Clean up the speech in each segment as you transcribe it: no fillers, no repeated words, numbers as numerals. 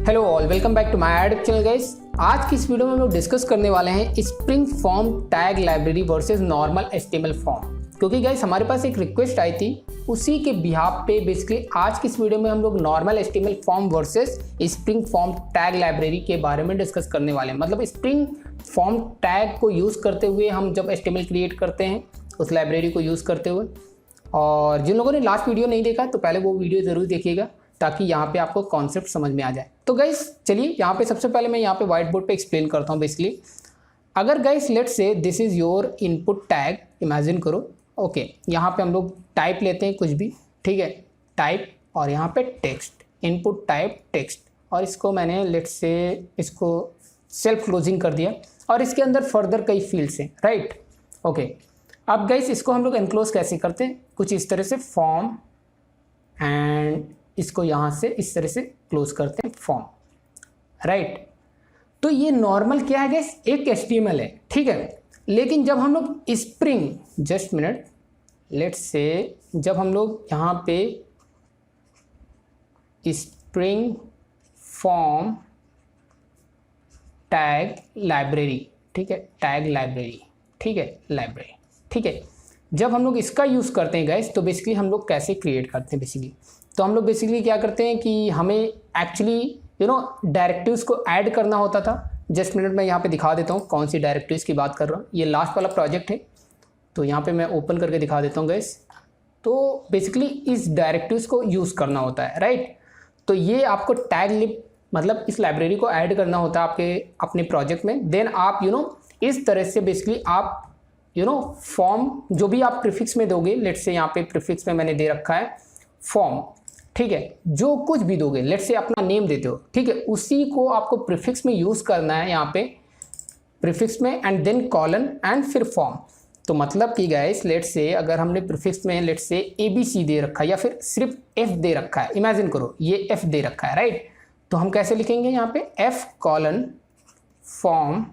Hello all, welcome back to my ad channel guys. आज की इस वीडियो में हम लोग डिस्कस करने वाले हैं spring form tag library versus normal HTML form. क्योंकि गाइस हमारे पास एक रिक्वेस्ट आई थी, उसी के बिहाफ पे बेसिकली आज की इस वीडियो में हम लोग normal HTML form versus spring form tag library के बारे में डिस्कस करने वाले हैं। मतलब स्प्रिंग फॉर्म टैग को यूज़ करते हुए हम जब एचटीएमएल क्रिएट करते हैं उस लाइब्रेरी को यूज़ करते हुए। और जिन लोगों ने लास्ट वीडियो नहीं देखा तो पहले वो वीडियो ज़रूर देखिएगा ताकि यहाँ पे आपको कॉन्सेप्ट समझ में आ जाए। तो गाइस चलिए यहाँ पे सबसे पहले मैं यहाँ पे व्हाइट बोर्ड पे एक्सप्लेन करता हूँ। बेसिकली अगर guys let's say this is your input tag, imagine करो। ओके, यहाँ पे हम लोग टाइप लेते हैं कुछ भी, ठीक है, टाइप, और यहाँ पे टेक्स्ट, इनपुट टाइप टेक्स्ट, और इसको मैंने लेट्स से इसको सेल्फ क्लोजिंग कर दिया और इसके अंदर फर्दर कई फील्ड्स हैं, राइट। ओके, अब गाइस इसको हम लोग एनक्लोज कैसे करते हैं, कुछ इस तरह से फॉर्म, एंड इसको यहाँ से इस तरह से क्लोज करते हैं फॉर्म, राइट। तो ये नॉर्मल क्या है गाइस, एक HTML है, ठीक है। लेकिन जब हम लोग spring, just minute, let's say जब हम लोग यहाँ पे स्प्रिंग फॉर्म टैग लाइब्रेरी, ठीक है, टैग लाइब्रेरी, ठीक है, लाइब्रेरी, ठीक है, जब हम लोग इसका यूज़ करते हैं गाइस तो बेसिकली हम लोग कैसे क्रिएट करते हैं बेसिकली, तो हम लोग बेसिकली क्या करते हैं कि हमें एक्चुअली डायरेक्टिव्स को ऐड करना होता था। जस्ट मिनट मैं यहाँ पे दिखा देता हूँ कौन सी डायरेक्टिव्स की बात कर रहा हूँ। ये लास्ट वाला प्रोजेक्ट है, तो यहाँ पे मैं ओपन करके दिखा देता हूँ गाइस। तो बेसिकली इस डायरेक्टिव्स को यूज़ करना होता है, राइट। तो ये आपको टैग लिब मतलब इस लाइब्रेरी को ऐड करना होता है आपके अपने प्रोजेक्ट में। देन आप इस तरह से बेसिकली आप फॉर्म जो भी आप प्रीफिक्स में दोगे, लेट्स से यहाँ पे प्रीफिक्स में मैंने दे रखा है फॉर्म, ठीक है, जो कुछ भी दोगे, लेट्स से अपना नेम देते हो, ठीक है, उसी को आपको प्रीफिक्स में यूज़ करना है यहाँ पे प्रीफिक्स में, एंड देन कॉलन एंड फिर फॉर्म। तो मतलब कि गाइस लेट्स से अगर हमने प्रीफिक्स में लेट्स से ABC दे रखा है या फिर सिर्फ F दे रखा है, इमेजिन करो ये F दे रखा है, राइट। तो हम कैसे लिखेंगे यहाँ पे F कॉलन फॉर्म,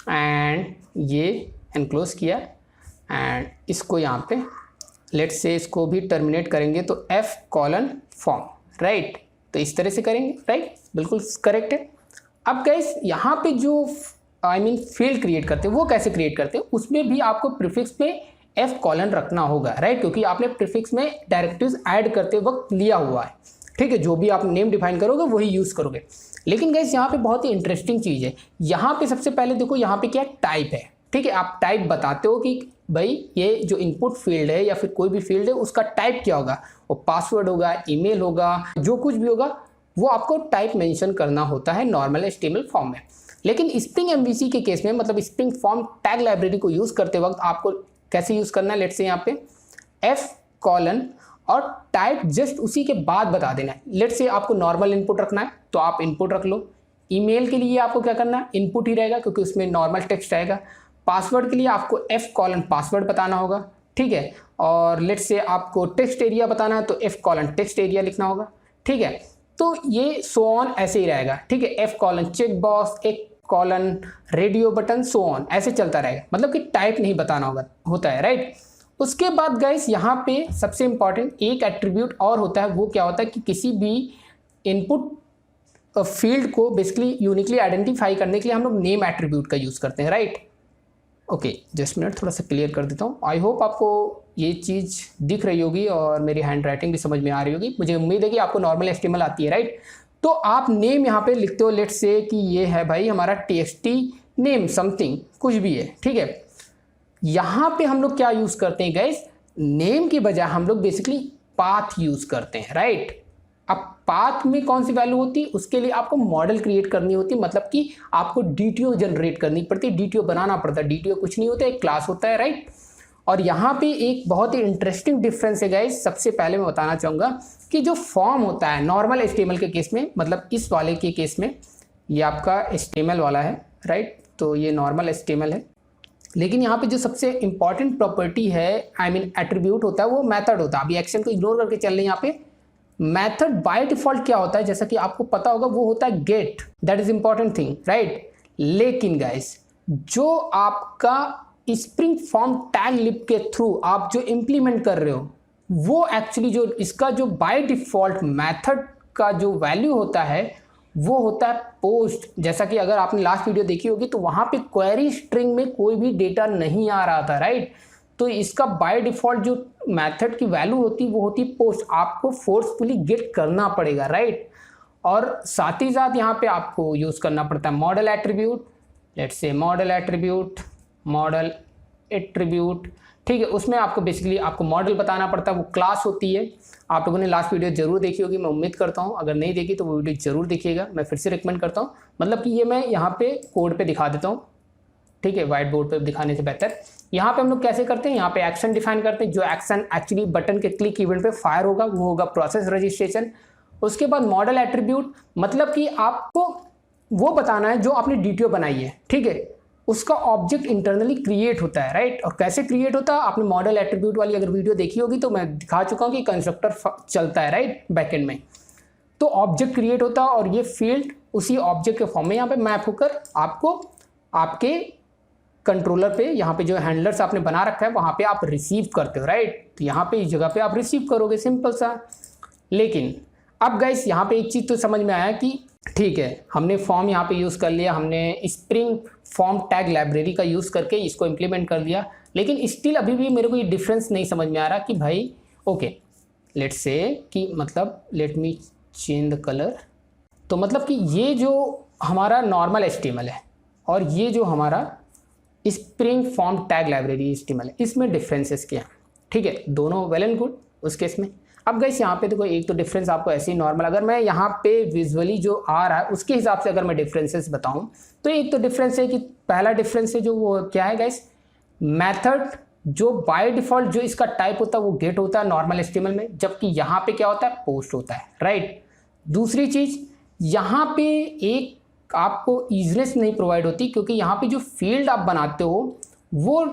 एंड ये एनक्लोज किया, एंड इसको यहाँ पे लेट्स से इसको भी टर्मिनेट करेंगे तो F कॉलन फॉर्म, राइट। तो इस तरह से करेंगे, राइट, बिल्कुल करेक्ट है। अब गाइस यहाँ पे जो फील्ड क्रिएट करते हैं वो कैसे क्रिएट करते हैं, उसमें भी आपको प्रीफिक्स में F कॉलन रखना होगा, राइट, क्योंकि आपने प्रीफिक्स में डायरेक्टिव्स ऐड करते वक्त लिया हुआ है, ठीक है। जो भी आप नेम डिफाइन करोगे वही यूज़ करोगे। लेकिन गाइस यहाँ पे बहुत ही इंटरेस्टिंग चीज़ है, यहाँ पे सबसे पहले देखो यहाँ पे क्या टाइप है, ठीक है। आप टाइप बताते हो कि भाई ये जो इनपुट फील्ड है या फिर कोई भी फील्ड है उसका टाइप क्या होगा, वो पासवर्ड होगा, ईमेल होगा, जो कुछ भी होगा वो आपको टाइप मेंशन करना होता है नॉर्मल HTML फॉर्म में। लेकिन स्प्रिंग MVC के केस में मतलब स्प्रिंग फॉर्म टैग लाइब्रेरी को यूज़ करते वक्त आपको कैसे यूज़ करना है, लेट्स से यहाँ पे F कॉलन और टाइप जस्ट उसी के बाद बता देना है। लेट्स से आपको नॉर्मल इनपुट रखना है तो आप इनपुट रख लो। ईमेल के लिए आपको क्या करना है, इनपुट ही रहेगा क्योंकि उसमें नॉर्मल टेक्स्ट आएगा। पासवर्ड के लिए आपको F कॉलन पासवर्ड बताना होगा, ठीक है। और लेट्स से आपको टेक्स्ट एरिया बताना है तो F कॉलन टेक्स्ट एरिया लिखना होगा, ठीक है। तो ये सो ऑन ऐसे ही रहेगा, ठीक है। F कॉलन चेक बॉक्स, एक colon radio button, so on ऐसे चलता रहेगा, मतलब कि टाइप नहीं बताना होता है, राइट। उसके बाद गाइस यहाँ पे सबसे इंपॉर्टेंट एक एट्रीब्यूट और होता है, वो क्या होता है कि किसी भी इनपुट फील्ड को बेसिकली यूनिकली आइडेंटिफाई करने के लिए हम लोग नेम एट्रीब्यूट का यूज़ करते हैं, राइट। ओके, जस्ट मिनट थोड़ा सा क्लियर कर देता हूँ। आई होप आपको ये चीज़ दिख रही होगी और मेरी हैंड राइटिंग भी समझ में आ रही होगी। मुझे उम्मीद है कि आपको नॉर्मल HTML आती है, राइट। तो आप नेम यहाँ पे लिखते हो, लेट्स से कि ये है भाई हमारा TXT नेम समथिंग, कुछ भी है, ठीक है। यहाँ पे हम लोग क्या यूज़ करते हैं गाइस, नेम की बजाय हम लोग बेसिकली पाथ यूज़ करते हैं, राइट। अब पाथ में कौन सी वैल्यू होती है, उसके लिए आपको मॉडल क्रिएट करनी होती है, मतलब कि आपको DTO जनरेट करनी पड़ती है, DTO बनाना पड़ता है। DTO कुछ नहीं होता, एक क्लास होता है, राइट। और यहाँ पे एक बहुत ही इंटरेस्टिंग डिफरेंस है गाइस। सबसे पहले मैं बताना चाहूँगा कि जो फॉर्म होता है नॉर्मल HTML के केस में, मतलब इस वाले के केस में ये आपका HTML वाला है, राइट, तो ये नॉर्मल HTML है। लेकिन यहाँ पे जो सबसे इंपॉर्टेंट प्रॉपर्टी है, एट्रीब्यूट होता है, वो मेथड होता है। अभी एक्शन को इग्नोर करके चल रहे हैं। यहाँ पे मेथड बाय डिफॉल्ट क्या होता है, जैसा कि आपको पता होगा, वो होता है gate, that is important thing, right. लेकिन गाइस जो आपका स्प्रिंग फॉर्म टैग लिब के थ्रू आप जो इंप्लीमेंट कर रहे हो वो एक्चुअली जो इसका जो बाय डिफॉल्ट मेथड का जो वैल्यू होता है वो होता है पोस्ट। जैसा कि अगर आपने लास्ट वीडियो देखी होगी तो वहाँ पे क्वेरी स्ट्रिंग में कोई भी डेटा नहीं आ रहा था, राइट। तो इसका बाय डिफ़ॉल्ट जो मेथड की वैल्यू होती वो होती पोस्ट, आपको फोर्सफुली गेट करना पड़ेगा, राइट। और साथ ही साथ यहाँ पे आपको यूज़ करना पड़ता है model attribute, let's say model attribute, ठीक है। उसमें आपको बेसिकली आपको मॉडल बताना पड़ता है, वो क्लास होती है। आप लोगों ने लास्ट वीडियो जरूर देखी होगी, मैं उम्मीद करता हूँ। अगर नहीं देखी तो वो वीडियो जरूर देखिएगा, मैं फिर से रिकमेंड करता हूँ। मतलब कि ये मैं यहाँ पे कोड पे दिखा देता हूँ, ठीक है, व्हाइट बोर्ड पे दिखाने से बेहतर। यहाँ पे हम लोग कैसे करते हैं, यहाँ पे एक्शन डिफाइन करते हैं। जो एक्शन एक्चुअली बटन के क्लिक इवेंट पे फायर होगा वो होगा प्रोसेस रजिस्ट्रेशन। उसके बाद मॉडल एट्रीब्यूट, मतलब कि आपको वो बताना है जो आपने डीटीओ बनाई है, ठीक है, उसका ऑब्जेक्ट इंटरनली क्रिएट होता है, राइट। और कैसे क्रिएट होता है, आपने मॉडल एट्रीब्यूट वाली अगर वीडियो देखी होगी तो मैं दिखा चुका हूँ कि कंस्ट्रक्टर चलता है, राइट, बैकएंड में। तो ऑब्जेक्ट क्रिएट होता है और ये फील्ड उसी ऑब्जेक्ट के फॉर्म में यहाँ पे मैप होकर आपको आपके कंट्रोलर पे, यहाँ पे जो हैंडलर्स आपने बना रखा है वहाँ पे आप रिसीव करते हो, राइट। तो यहाँ पे इस जगह पे आप रिसीव करोगे, सिंपल सा। लेकिन अब गाइस यहाँ पे एक चीज़ तो समझ में आया कि ठीक है, हमने फॉर्म यहाँ पे यूज़ कर लिया, हमने स्प्रिंग फॉर्म टैग लाइब्रेरी का यूज़ करके इसको इम्प्लीमेंट कर दिया। लेकिन स्टिल अभी भी मेरे को ये डिफरेंस नहीं समझ में आ रहा कि भाई ओके, लेट्स से कि मतलब let me change the colour. तो मतलब कि ये जो हमारा नॉर्मल HTML है और ये जो हमारा spring form tag library HTML है, इसमें डिफरेंसेस क्या हैं, ठीक है। दोनों वेल एंड गुड उस केस में। अब गाइस यहाँ पे देखो एक तो डिफरेंस आपको ऐसे ही नॉर्मल, अगर मैं यहाँ पे विजुअली जो आ रहा है उसके हिसाब से अगर मैं डिफरेंसेस बताऊं तो एक तो डिफरेंस है कि पहला डिफरेंस है जो वो क्या है गाइस, मेथड जो बाय डिफॉल्ट जो इसका टाइप होता है वो गेट होता है नॉर्मल HTML में, जबकि यहाँ पे क्या होता है, पोस्ट होता है, राइट। दूसरी चीज, यहाँ पे एक आपको ईजीनेस नहीं प्रोवाइड होती, क्योंकि यहाँ पे जो फील्ड आप बनाते हो वो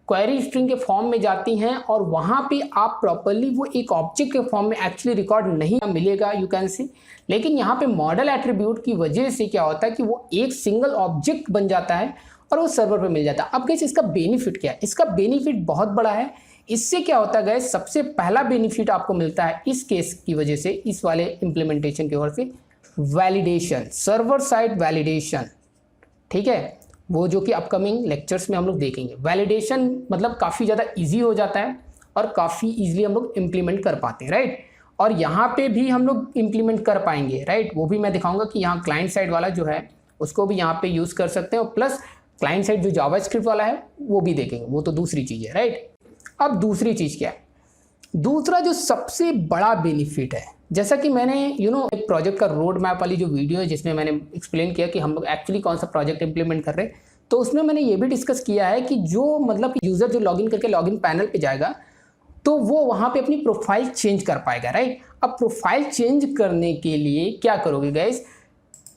क्वेरी स्ट्रिंग के फॉर्म में जाती हैं और वहाँ पे आप प्रॉपर्ली वो एक ऑब्जेक्ट के फॉर्म में एक्चुअली रिकॉर्ड नहीं मिलेगा, यू कैन सी। लेकिन यहाँ पे मॉडल एट्रीब्यूट की वजह से क्या होता है कि वो एक सिंगल ऑब्जेक्ट बन जाता है और वो सर्वर पे मिल जाता है। अब गाइस इसका बेनिफिट क्या है, इसका बेनिफिट बहुत बड़ा है। इससे क्या होता है गाइस, सबसे पहला बेनिफिट आपको मिलता है इस केस की वजह से, इस वाले इंप्लीमेंटेशन की ओर से, वैलिडेशन, सर्वर साइड वैलिडेशन, ठीक है, वो जो कि अपकमिंग लेक्चर्स में हम लोग देखेंगे। वैलिडेशन मतलब काफ़ी ज़्यादा इजी हो जाता है और काफ़ी इजीली हम लोग इम्प्लीमेंट कर पाते हैं, राइट। और यहाँ पे भी हम लोग इम्प्लीमेंट कर पाएंगे, राइट। वो भी मैं दिखाऊंगा कि यहाँ क्लाइंट साइड वाला जो है उसको भी यहाँ पे यूज़ कर सकते हैं, और प्लस क्लाइंट साइड जो जावास्क्रिप्ट वाला है वो भी देखेंगे, वो तो दूसरी चीज़ है, राइट। अब दूसरी चीज़ क्या है, दूसरा जो सबसे बड़ा बेनिफिट है, जैसा कि मैंने एक प्रोजेक्ट का रोड मैप वाली जो वीडियो है जिसमें मैंने एक्सप्लेन किया कि हम लोग एक्चुअली कौन सा प्रोजेक्ट इंप्लीमेंट कर रहे हैं, तो उसमें मैंने ये भी डिस्कस किया है कि जो मतलब यूज़र जो लॉगिन करके लॉगिन पैनल पे जाएगा तो वो वहाँ पे अपनी प्रोफाइल चेंज कर पाएगा, राइट। अब प्रोफाइल चेंज करने के लिए क्या करोगे गाइस,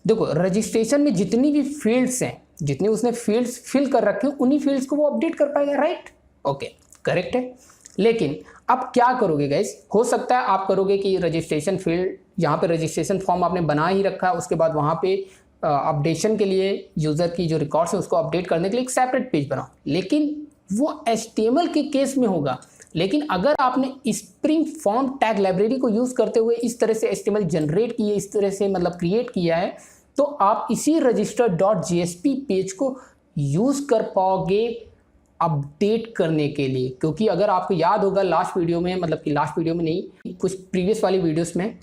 देखो रजिस्ट्रेशन में जितनी भी फील्ड्स हैं, जितनी उसने फील्ड्स फिल कर रखे हैं उन्हीं फील्ड्स को वो अपडेट कर पाएगा, राइट। ओके, करेक्ट है। लेकिन अब क्या करोगे गाइस, हो सकता है आप करोगे कि रजिस्ट्रेशन फील्ड, यहाँ पे रजिस्ट्रेशन फॉर्म आपने बना ही रखा है, उसके बाद वहाँ पे अपडेशन के लिए यूज़र की जो रिकॉर्ड्स है उसको अपडेट करने के लिए एक सेपरेट पेज बनाओ, लेकिन वो HTML के केस में होगा। लेकिन अगर आपने स्प्रिंग फॉर्म टैग लाइब्रेरी को यूज़ करते हुए इस तरह से HTML जनरेट किए, इस तरह से मतलब क्रिएट किया है, तो आप इसी register.jsp पेज को यूज़ कर पाओगे अपडेट करने के लिए। क्योंकि अगर आपको याद होगा लास्ट वीडियो में, मतलब कि लास्ट वीडियो में नहीं, कुछ प्रीवियस वाली वीडियोस में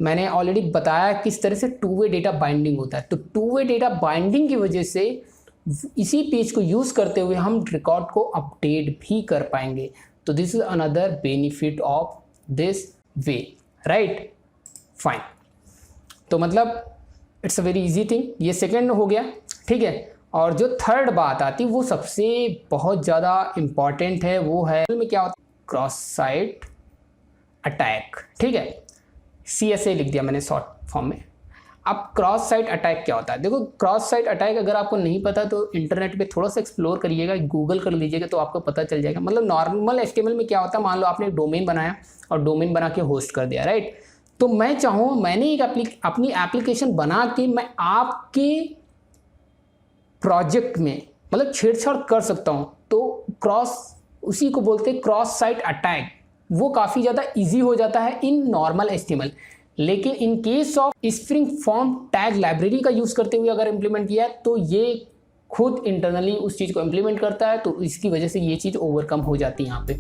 मैंने ऑलरेडी बताया किस तरह से टू वे डेटा बाइंडिंग होता है। तो टू वे डेटा बाइंडिंग की वजह से इसी पेज को यूज़ करते हुए हम रिकॉर्ड को अपडेट भी कर पाएंगे। तो this is another benefit of this way, right, fine. तो मतलब it's a very easy thing, ये सेकेंड हो गया, ठीक है। और जो थर्ड बात आती है वो सबसे बहुत ज़्यादा इम्पॉर्टेंट है, वो है में क्या होता है, क्रॉस साइट अटैक, ठीक है। CSA लिख दिया मैंने शॉर्ट फॉर्म में। अब क्रॉस साइट अटैक क्या होता है, देखो क्रॉस साइट अटैक अगर आपको नहीं पता तो इंटरनेट पे थोड़ा सा एक्सप्लोर करिएगा, गूगल कर लीजिएगा तो आपको पता चल जाएगा। मतलब नॉर्मल HTML में क्या होता है, मान लो आपने एक डोमेन बनाया और डोमेन बना के होस्ट कर दिया, राइट। तो मैं चाहूँ, मैंने एक अपनी एप्लीकेशन बना के मैं आपके प्रोजेक्ट में मतलब छेड़छाड़ कर सकता हूँ, तो उसी को बोलते हैं क्रॉस साइट अटैक। वो काफ़ी ज़्यादा इजी हो जाता है इन नॉर्मल HTML। लेकिन in case of spring form tag library का यूज़ करते हुए अगर इम्प्लीमेंट किया है तो ये खुद इंटरनली उस चीज़ को इम्प्लीमेंट करता है, तो इसकी वजह से ये चीज़ ओवरकम हो जाती है यहाँ पे।